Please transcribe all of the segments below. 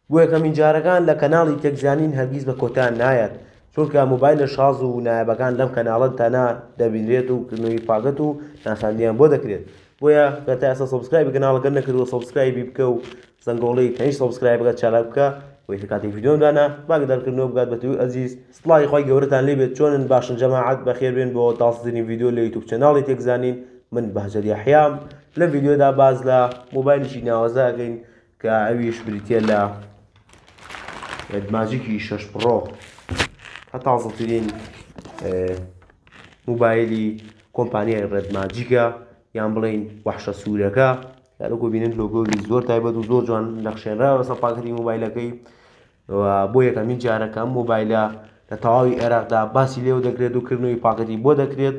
بۆ یەکەمین جارەکان لە کەناڵی تێکزانین هەرگیز بە کۆتان نایەت، چونکە موبایلە شاز و نایابەکان لەم کەناڵە تەنها دەبینرێت و کردنەوەی پاکەت و ناساندیان بۆ دەکرێت. بۆیە کە تا ئێستا سەبسکرایب کەناڵەکە نەکردووە سەبسکرایبی بکە و زەنگۆڵەی تەنیش سەبسکرایب بکە چالا بکە بۆی کە کاتی ڤیدیۆمدانە باگدارکردنەوە بگات بە توی ئەزیز. سڵاوی خۆی گەورەتان لێبێت. چۆنن؟ باشن جەماعەت؟ بەخێر بێن بۆ تازەترین ڤیدیۆ لە یوتیوب چەناڵی تێکزانین. من بەهجەت یەحیام. لەم ڤیدیۆدا باز لە مۆبایلێکی ناوازە ئەکەین کە ئەویش بریتیە لە ماجیکی 6 پڕۆ، کە تازەترین موبایلی کۆمپانیای ڕێد ماجیکە، یان بڵێین وەحشە سوورەکە. یاروکو بینن لۆگۆی زۆر تایبەت و زۆر جوان نەخشێنراوە لەسەر پاکەتی مۆبایلەکەی. بۆ یەکەمین جارەکە ئەم مۆبایلە لە تەواوی عێراقدا باسی لێو دەکرێت و کردنەوەی پاکەتی بۆ دەکرێت.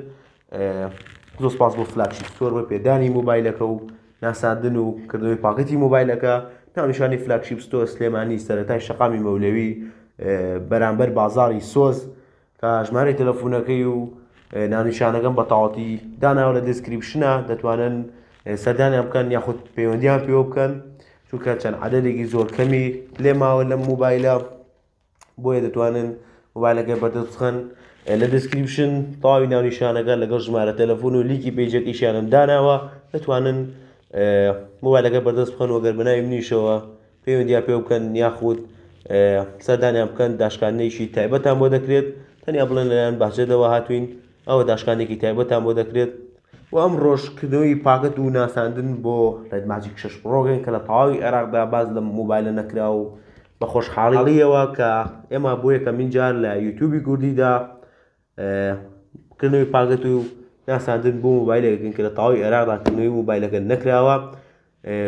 زۆر سپاس بۆ فلاگشیپ ستۆر بۆ پێدانی مۆبایلەکە و ناساندن و کردنەوەی پاکەتی مۆبایلەکە. ناونیشانی فلاگشیپ ستۆر سلێمانی سەرەتای شەقامی مەولەوی بەرامبەر بازاڕی سۆز، کە ژمارەی تەلەفۆنەکەی و ناونیشانەکەم بە تەواوەتی داناوە لە دەسکریپشنە، دەتوانن سەردانیان بکەن یاخود پەیوەندیان پێوە بکەن، چونکە چەند عەدەدێکی زۆر کەمی لێ ماوە لەم مۆبایلە، بۆیە دەتوانن مۆبایلەکەی بەردەست بخەن. لە دەسکریپشن تەواوی ناونیشانەکە لەگەڵ ژمارە تەلەفۆن و لیکی پێیجێکیشیانم داناوە، دەتوانن مۆبایلەکە بەردەست بخەن و گەر بەناوی منیشەوە پەیوەندیان پێوە بکەن یاخود سەردانیان بکەن. داشکانێکی تایبەتان بۆ دەکرێت، تەنیا بڵێن لەلایەن بەهجەتەوە هاتوین، ئەوە داشکانێکی تایبەتان بۆ دەکرێت. و ئەم ڕۆژکردنەوەی پاکەت و ناساندن بۆ ڕێد ماجیک 6 پڕۆگەن کە لە تەواوی عێراقدا باز لە مۆبایلە نەکرا و بە خۆشحاڵیەوە کە ئێمە بۆ یەکەمین جار لە یوتیوبی کوردیدا کردنەوەی پاکەت و ناساندن بۆ مۆبایلەکەن کە لە تەواوی عێراقدا کردنەوەی مۆبایلەکە نەکراوە.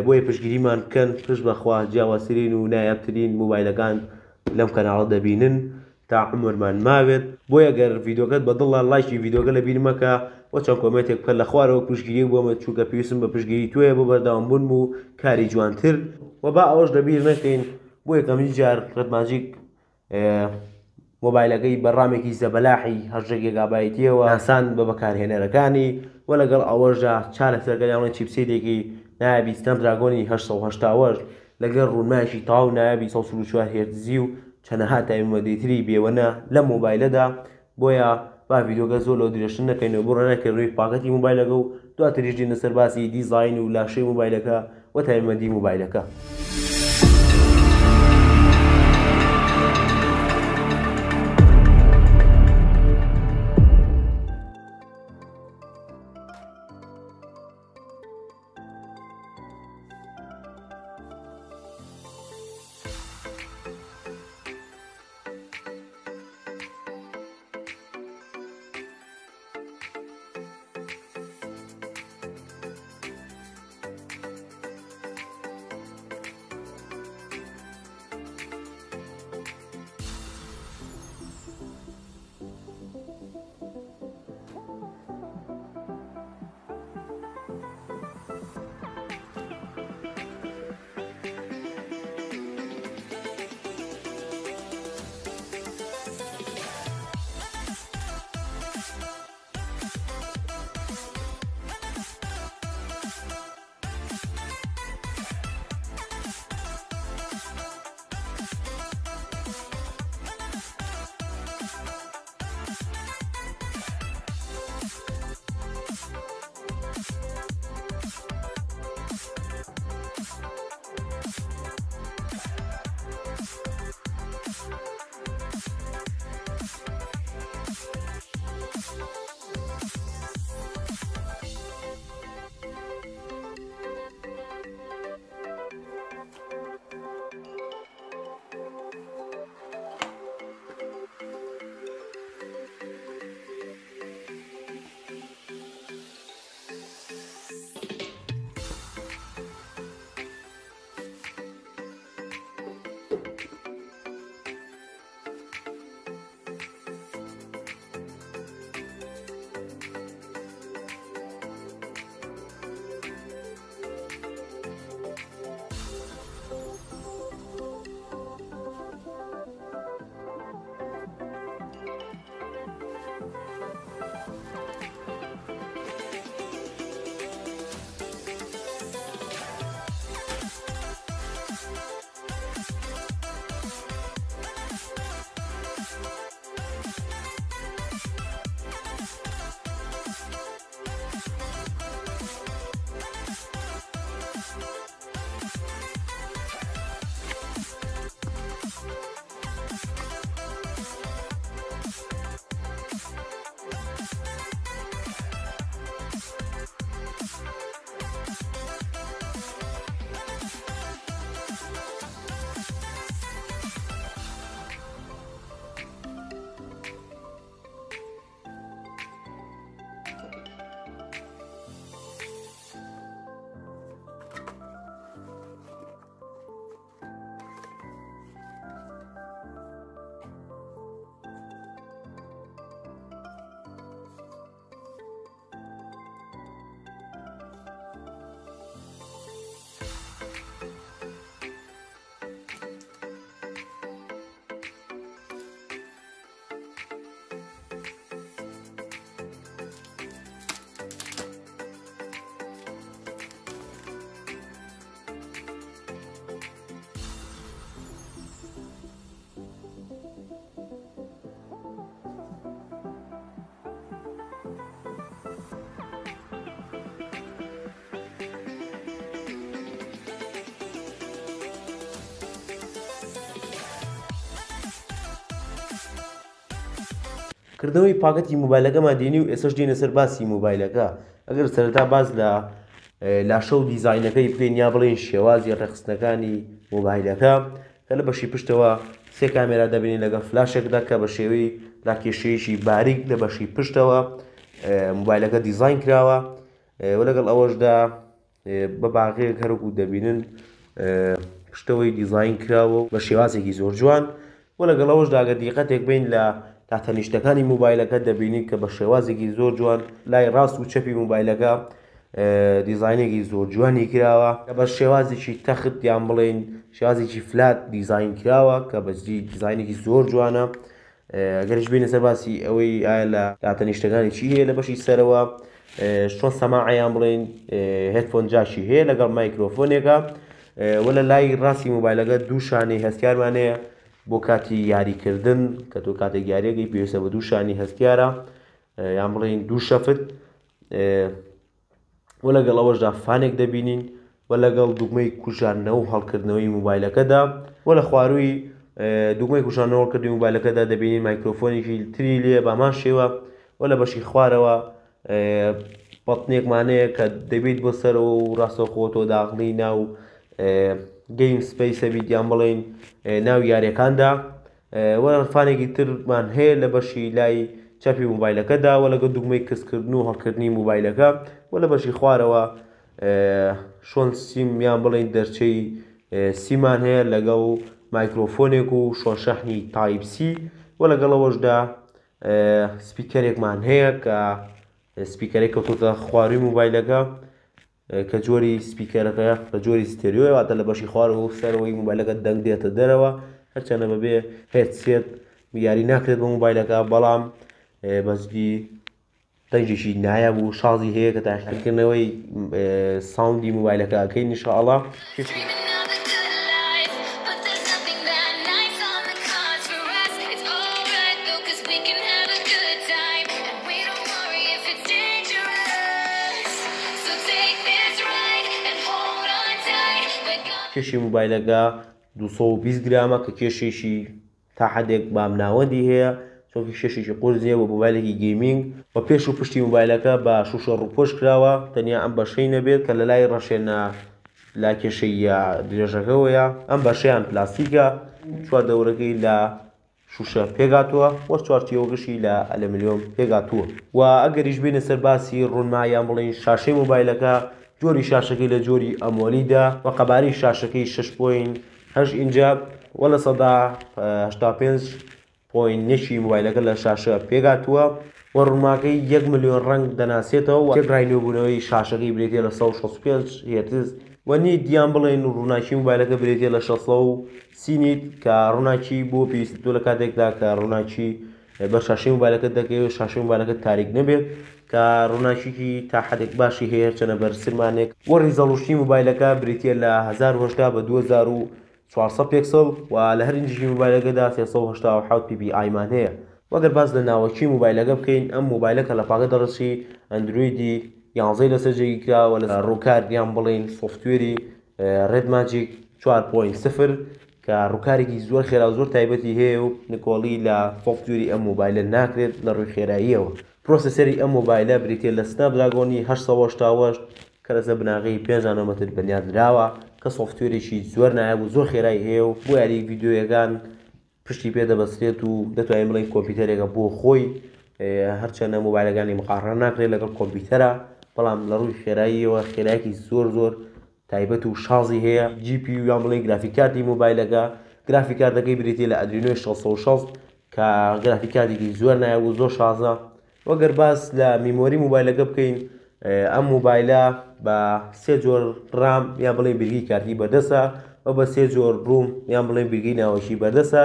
بۆیە پشتگیریمان بکەن، پشت بەخوا جیاوازترین و نایابترین مۆبایلەکان لەم کەناڵە دەبینن تا عمرمان ماوێت. بۆیە گەر ڤیدیۆکەت بەدڵە لایکی ڤیدیۆکە لە بیر مەکە و چەند کۆمنتێک بکە لە خوارەوە پشتگیری بۆمە، چونکە پێویستم بە پشتگیری توێە بۆ بەردەوامبوون و کاری جوانتر. و با ئەوەش لەبیر نەکەین بۆ یەکەمین جار ڕێد ماجیک مۆبایلەکەی بەڕامێکی زەبەلاحی 8 گیگابایتیەوە ناسان بە بەکارهێنەرەکانی، و لەگەڵ ئەوەشدا چارەسەرەکە یاڵێن چیپسێتێکی نایابی سنەپدراگۆنی 880 لەگەڵ ڕوونمایشی تەواو نایابی 144 هێرتزی و چەندەها تایبەتمەندیتری بێوەنە لە مۆبایلەدا. بۆیە با ڤیدیۆکە زۆر لەو درێژن نەکەینەوە بۆ ڕێنەکردنەوەی پاکەتی مۆبایلەکە و دواتریش دێنە سەر باسی دیزاین و لاشەی مۆبایلەکە و تایبەتمەندی مۆبایلەکە. کردنەوەی پاکەتی مۆبایلەکەمان دێنی و ئێسش دێنە سەر باسی مۆبایلەکە. ئەگەر سەرەتا باز لە لاشە و دیزاینەکەی بکەین یا بڵێن شێوازی ڕێخستنەکانی مۆبایلەکە کە لە بەشی پشتەوە 3 کامێرا دەبێنین لەگەڵ فلاشێکدا کە بە شێوەی لاکێشەیەکی باریک لە بەشی پشتەوە مۆبایلەکە دیزاین کراوە و لەگەڵ ئەوەشدا بە باغەیەک هەرکو دەبینن پشتەوەی دیزاین کراوە بە شێوازێکی زۆر جوان و لەگەڵ ئەوەشدا ئەگەر دیقەتێک بین لە داتەنیشتەکانی مۆبایلەکە دەبینیت کە بە شێوازێکی زۆر جوان لای ڕاست و چەپی مۆبایلەکە دیزاینێکی زۆر جوانی کراوە کە بە شێوازێکی تەخت یان بڵێن شێوازێکی فلات دیزاین کراوە کە بەجددی دیزاینێکی زۆر جوانە. ئەگەرش بینە سەر باسی ئەوەی ئایا لە داتەنیشتەکانی چی هەیە لە بەشی سەرەوە چۆن سەماعیان بڵێن هێدفۆن جاشی هەیە لەگەڵ مایکرۆفۆنێکە وە لە لای ڕاستی مۆبایلەکە دوو شانەی هەستیارمان هەیە بۆ کاتی یاریکردن کە تۆ کاتێک یاریەکەی پێویستە بە دوو شانی هەستیارە یان بڵێن دوو شەفت و لەگەڵ ئەوەشدا فانێک دەبینین و لەگەڵ دوگمەی کوژاندنەوە و هەڵکردنەوەی مۆبایلەکەدا و لە خواروی دوگمەی کوژاندنەوە هەڵکردنی مۆبایلەکەدا دەبینین مایکرۆفۆنێکی تری لێ بامان شێوە و لە بەشی خوارەوە بەڵتنێکمانەیە کە دەبێت بۆ سەرەوە و ڕاستەوخۆ تۆ داخلی ناو گەیم سپەیسە بیت یان بڵێن ناو یاریەکاندا و فانێکی ترمان هەیە لە بەشی لای چاپی مۆبایلەکەدا و لەگە دوگمەی کەسکردن و هەڵکردنی مۆبایلەکە و لە بەشی خوارەوە شۆن سیم یان بڵێن دەرچەی سیمان هەیە لەگەڵ مایکرۆفۆنێک و شۆن شەحنی تایپ سی و لەگەڵەوەشدا سپیکەرێکمان هەیە کە سپیکەرێک کەوتوتە خواروی مۆبایلەکە کە جۆری سپیکەرەکە بە جۆری ستێریۆ واتە لە بەشی خوارەوە و سەرەوەی مۆبایلەکە دەنگ دێتە دەرەوە هەرچەندە بەبێ هێدسێت یاری ناکرێت بە مۆبایلەکە بەڵام بەجددی دەنگێکی نایە بوو شازی هەیە کە تاقیکردنەوەی ساوندی مۆبایلەکە ئەکەین ئینشاءڵڵا. کێشی مۆبایلەکە 220 گرامە کە کێشێکی تا حدێک بامناوەندی هەیە چۆنکە کێشێکی قورزیە بۆ مۆبایلێکی گەیمینگ و پێش و پشتی مۆبایلەکە بە شوشە ڕووپۆش کراوە تەنیا ئەم بەشەی نەبێت کە لە لای ڕەشێنە لا کێشەی یا درێژەکەەوەیە ئەم بەشەیان پلاستیکە چوار دەورەکەی لە شوشە پێگاتووە وە چوارچێوەگەشی لە ئەلەمینیۆم پێگاتووە و ئەگەریش بینە سەر باسی ڕوونمایان بڵێن شاشەی مۆبایلەکە جۆری شاشەکەی لە جۆری ئەمۆلیدا و قەباری شاشەکەی 6.8 ئینجا و لە 85.9 مۆبایلەکە لە شاشە پێگاتووە و ڕوونماکەی 1 ملیۆن ڕەنگ دەناسێتەوە و تێکڕاینێبوونەوەی شاشەکەی برێتێ لە 165 هێرتز و نیت دیان بڵێن ڕووناکی مۆبایلەکە برێتێ لە 630 نیت کە ڕووناکی بۆ پێویستی تۆ لە کاتێکدا کە ڕووناکی بە شاشەی مۆبایلەکە دەکەوێت شاشەی مۆبایلەکە تاریک نەبێت کە ڕووناکیی تا حدێک باشی هەیە چەنە بەرسلمانێک و ڕیزەڵوشتی مۆبایلەکە بریتە لە 1080 بە 2400 پێکسڵ و لە هەر ئینجی مۆبایلەکەدا 387 PPI مان هەیە. وەگەر باز لە ناوەکی مۆبایلەکە بکەین ئەم مۆبایلەکە لە پاکە دەڕشی ئەندرویدی 11 لەسەر جێگی کراوە لە ڕووکاردیان بڵێن سۆفتوێری ڕێد ماجیک 4.0 کە ڕووکارێکی زۆر خێرا و زۆر تایبەتی هەیە و نکۆڵی لە سۆفتوێری ئەم مۆبایلە ناکرێت لە ڕووی خێراییەوە. پرۆسەسەری ئەم مۆبایلە بریتێ لە سناپدراگۆنی 888 کە لەسەر بناغی 5 نانۆمەتر بەنیازراوە کە سۆفتوێرێکی زۆر نایب و زۆر خێرایی هەیە و بۆ یاری ڤیدیۆیەکان پشتی پێ دەبەسترێت و دەتوانین بڵێن کۆمپیوتەرێکە بۆ خۆی هەرچەندە مۆبایلەکانی مقارنە ناکرێت لەگەڵ کۆمپیوتەرە بەڵام لە ڕووی خێراییەوە خێراییەکی زۆر تایبەت و شازی هەیە. GPU یان بڵێن گرافیکاردی مۆبایلەکە گرافیکاردەکەی بریتێ لە ئەدرینۆی 660 کە گرافیکاردێکی زۆر نایب و زۆر شازە. وەگەر باس لە میمۆری مۆبایلەکە بکەین ئەم مۆبایلە بە 3 جۆر ڕام یان بڵێن برگی کارتی بەردەسە و بە 3 جۆر ڕووم یان بڵێن برگی ناوەشی بەردەسە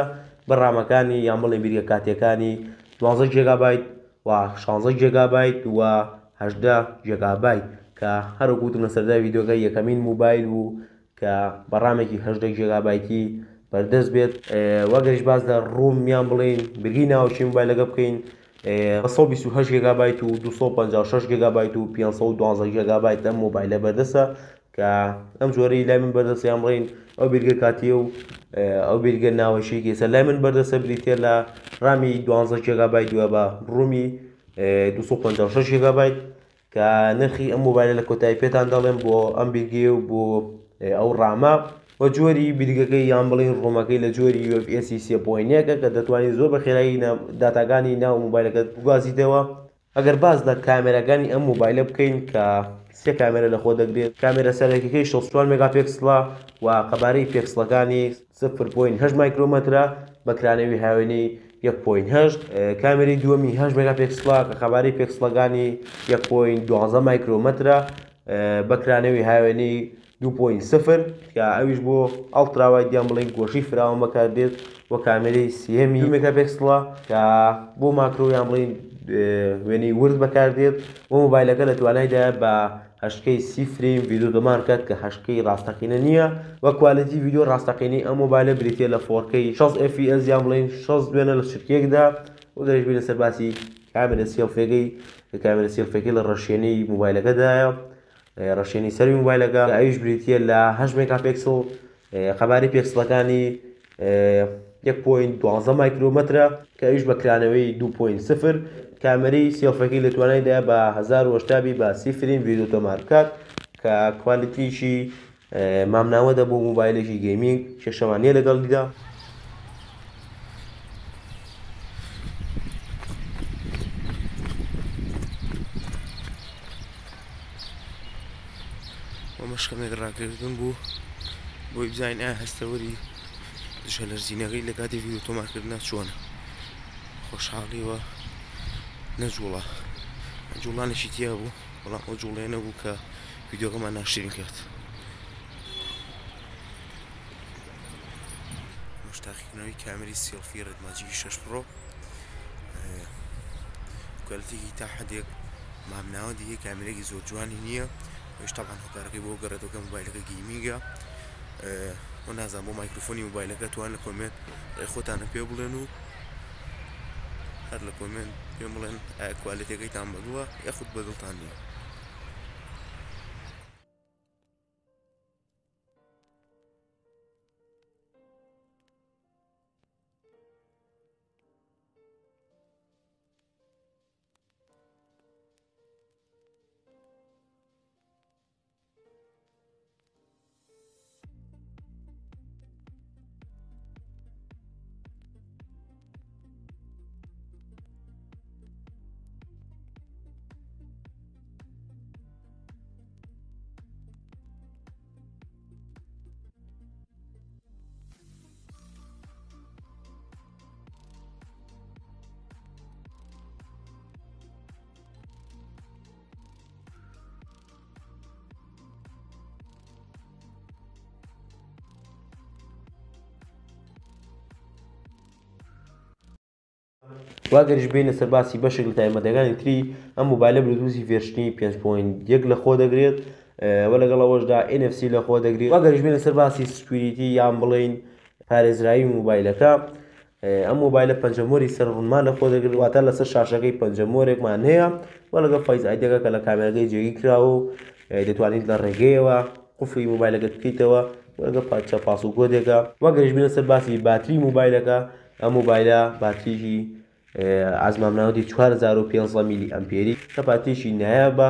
بە ڕامەکانی یان بڵێن برگە کاتیەکانی 12 جیگابایت و 16 جیگابایت و 18 جیگابایت کە هەروەکوتم لە سەردا ڤیدیۆکە یەکەمین مۆبایل بوو کە بە ڕامێکی 18 جیگابایتی بەردەست بێت. وەگەریش باز لە ڕووم یان بڵێن برگی ناوەشی مۆبایلەکە بکەین 128 گیگابایت و 256 گیگابایت و 512 گیگابایت ئەم مۆبایلە بەردەسە کە ئەم جۆرەی لای من بەردەست یان بڵێن ئەو بیرگە کاتیە و ئەو بیرگە ناوەشەیەکی سەر لای من بەردەستە بریتێ لە ڕامی 12 جیگابایت دووە بە ڕوومی 256 جیگابایت کە نرخی ئەم مۆبایلە لە کۆتایی پێتان دەڵێم بۆ ئەم بیرگێ و بۆ ئەو ڕامە وە جۆری بیرگەکەی یان بڵین ڕۆمەکەی لە جۆری UFS 3.1 کە دەتوانێت زۆر بە خێرایی داتاکانی ناو مۆبایلەکەت بگوازیتەوە. ئەگەر باز لە کامێرەکانی ئەم مۆبایلە بکەین کە سێ کامێرە لەخۆ دەگرێت کامێرە سەرەکیەکەی 64 مێگاپیکسڵە و قەبارەی پێکسڵەکانی 0.8 مایکرۆمەترە بەکرانەوەی هاوێنەی 1.8 کامێری دووەمی 8 مێگاپیکسڵە کە قەبارەی پێکسڵەکانی 1.12 مایکرۆمەترە بەکرانەوەی هاوێنەی 2.0 کە ئەویش بۆ ئەڵتراوای دیان بڵین گۆشی فراوان بەکاردێت وە کامێرەی سێمی 2 مێگاپیکسڵە کە بۆ ماکرۆیان بڵین وێنەی ورد بەکاردێت بۆ مۆبایلەکە لە توانایدا بە 8K 30 فریم ڤیدیۆ دەمان کات کە 8K ڕاستەقینە نییە وە کوالیتی ڤیدیۆ ڕاستەقینی ئەم مۆبایلە بریتێ لە 4K 60 FPS یان بڵین 60 دوێنە لە چرکێکدا و دەژبێت لەسەر باسی کامێرە سێلفێکەی کە کامێرە سێلفەکەی لە ڕەشێنەی مۆبایلەکەدایە ڕەشێنی سەری مۆبایلەکە ئەویش بریتە لە 8 مێگاپیکسڵ قەبارەی پێکسڵەکانی 1.12 مایکرۆمەترە کە ئەویش بەکرانەوەی 2.0 کامێرەی سێلفەکەی لە توانایدا بە 1080 بە 30 فریم ڤیدیۆ تۆمار بکات کە کوالیتیشی مامناوەدە بۆ مۆبایلێکی گەیمینگ کێشەوانیە لەگەڵ دیدا. مەشقەمێک ڕاکردن بوو بۆی بزانین ئایا هەستەوەری دژە لەرزینەکەی لە کاتی ڤیدیۆ تۆمارکردنا چۆنە خۆشحاڵیوە نەجوڵە جوڵانێکی تیا بوو بەڵام ئەو جوڵێ نەبوو کە ڤیدیۆکەمان ناشرین کرد. مشتاقیکردنەوەی کامێری سێلفی ڕێدماجیکی 6 پرۆ کوالیتیی تا حەدێک مامناوە دیگە کامێرێکی زۆر جوانی نییە ئێش تاقان هۆکارەکەی بۆ گەڕێتەوە کە مۆبایلەکە گەیمینگە و نازان بۆ مایکرۆفۆنی مۆبایلەکە توان لە کۆمنت خۆتانە پێ بڵێن و هەر لە کۆمنت پێم بڵێن ئایا کوالیتیەکەیتان بەدڵە یاخود بەدڵتان نییە. واگەریش بینە سەر باسی بەشێک لە تایبەتەکانی تری ئەم مۆبایلە بلوتوسی ڤێرشنی 5.1 لە خۆ دەگرێت وە لەگەڵەوەشدا NFC لە خۆ دەگرێت. واگەریش بینە سەر باسی سکیوریتی یان بڵین پارێزرایی مۆبایلەکە ئەم مۆبایلە پەنجەمۆری سەر ڕوونمان لە خۆ دەگرێت واتە لەسەر شاشەکەی پەنجەمۆرێکمان هەیە وە لەگەڵ فەیس ئایدەکە کە لە کامێرەکەی جێگی کراوە و دەتوانیت لە ڕێگەیەوە قوفڵی مۆبایلەکەت بکەیتەوە لەگەڵ پارچە پاسوکۆدێکە. واگەریش بینە سەر باسی باتری مۆبایلەکە ئەم مۆبایلە باتریشی ئازمامناوەتی 4500 میلی ئەمپێری کە باتریشی نایابە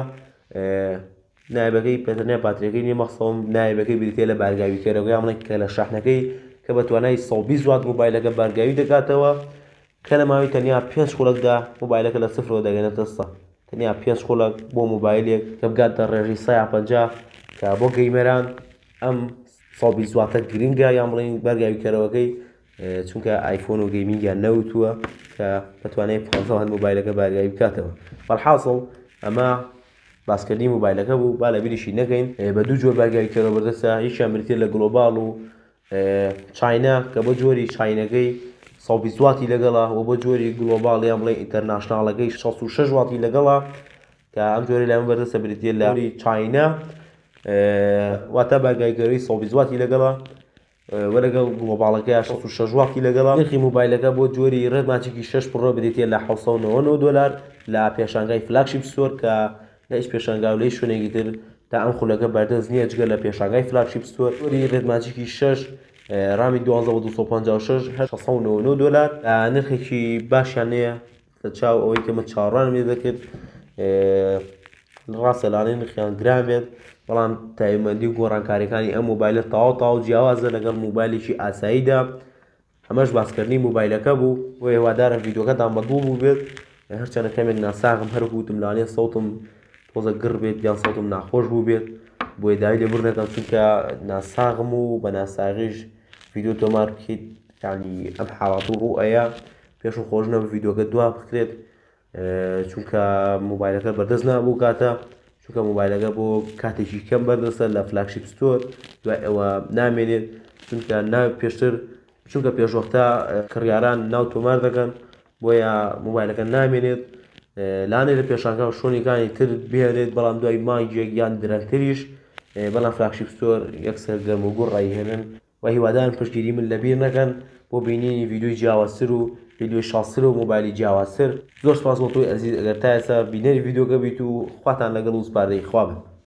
نایبەکەی پێتەنیا باتریەکەی نیە مەخسەوم نایبەکەی بریتێ لە بارگاویکەرەوەی یان کە لە شاحنەکەی کە بە توانای 120 وات مۆبایلەکە بارگاوی دەکاتەوە کە لە ماوەی تەنیا 5 خولەکدا مۆبایلەکە لە سفرەوە دەگەنێتە 100 تەنیا 5 خولەک بۆ مۆبایلێک کە بگاتە ڕێژی 150 کە بۆ گەیمەران ئەم 120 واتە گرنگە یان بڵین بارگاویکەرەوەکەی چونکە ئایفۆن و گەیمینگیان نەوتووە کە بەتوانێت 500 مۆبایلەکە بارگاوی بکاتەوە. بەڵحاصڵ ئەمە باسکردنی مۆبایلەکە بوو با لە بیریشی نەکەین بە دوو جۆر بارگاویکەرەوە بەردەستە یەکیان بریتێت لە گلۆباڵ و چاینا کە بۆ جۆری چاینەکەی 120 واتی لەگەڵا و بۆ جۆری گلۆباڵ یان بڵێن ئینتەرناشناڵەکەی 66 واتی لەگەڵا کە ئەم جۆری لەمە بەردەستە بریتێت لە چاینا واتە بارگاویکەرەوەی 120 واتی لەگەڵا وە لەگەڵ گلۆباڵەکەی 66 واتی لەگەڵا. نرخی مۆبایلەکە بۆ جۆری ڕێدماچێکی 6 پڕۆ بدێتێت لە 799 دلار لە پێشانگای فلاگشیپ ستۆر کە لە هیچ پێشانگا و لە شوێنێکی تر تا ئەم خولەکە بەردەست نییە جگە لە پێشانگای فلاگشیپ ستۆر. جۆری ڕێدماچێکی 6 ڕامی 1256 $699 نرخێکی باشیان هەیە لە چاو ئەوەی کە من چاڕوانم لێ دەکرد ڕاستە لانەی نرخیان گران بێت بەڵام تایبەتمەندی و گۆڕانکاریەکانی ئەم مۆبایلە تاو جیاوازە لەگەڵ مۆبایلێکی ئاساییدا ئەمەش باسکردنی مۆبایلەکە بوو بۆ هێوادارم ڤیدیۆکەتان بەدڵ بوو بێت هەرچەندە کەمێک ناساغم هەر گوتم لانێ سەوتم تۆزە گڕ بێت یان سەوتم ناخۆش بوو بێت بۆیە داوای لێبوور نەکەم چونکە ناساغم و بە ناساغیش ڤیدیۆ تۆمار بکەیت یعنی ئەم حاڵات و ڕوئەیە پێشم خۆش نەبوو ڤیدیۆکە دوا بکرێت چونکە مۆبایلەکە بەردەست نابوو کاتە چونکە مۆبایلەکە بۆ کاتێکی کەم بەردەستە لە فلاگشیپ ستۆر دوای ئەوە نامێنێت چونکە پێشتر چونکە پێشوەختە کڕیاران ناو تۆمار دەکەن بۆیە مۆبایلەکە نامێنێت لانێ لە پێشانکە شۆنیەکانی تر بهێنێت بەڵام دوای مانگێک یان درەنگتریش بەڵام فلاگشیپ ستۆر یەکسەر گەرم و گوڕ ڕایهێنن و هیوادارم پشتگیری من لەبیر نەکەن بۆ بینینی ڤیدیۆی جیاوازتر و ڤیدیۆی شاسر و مۆبایلی جیاوازتر زۆر سپاس بۆ تۆی ئەزیز ئەگەر تا ئێستا بینەری ڤیدیۆکە بیت و خواتان لەگەڵ و سپاردەی خوا بن.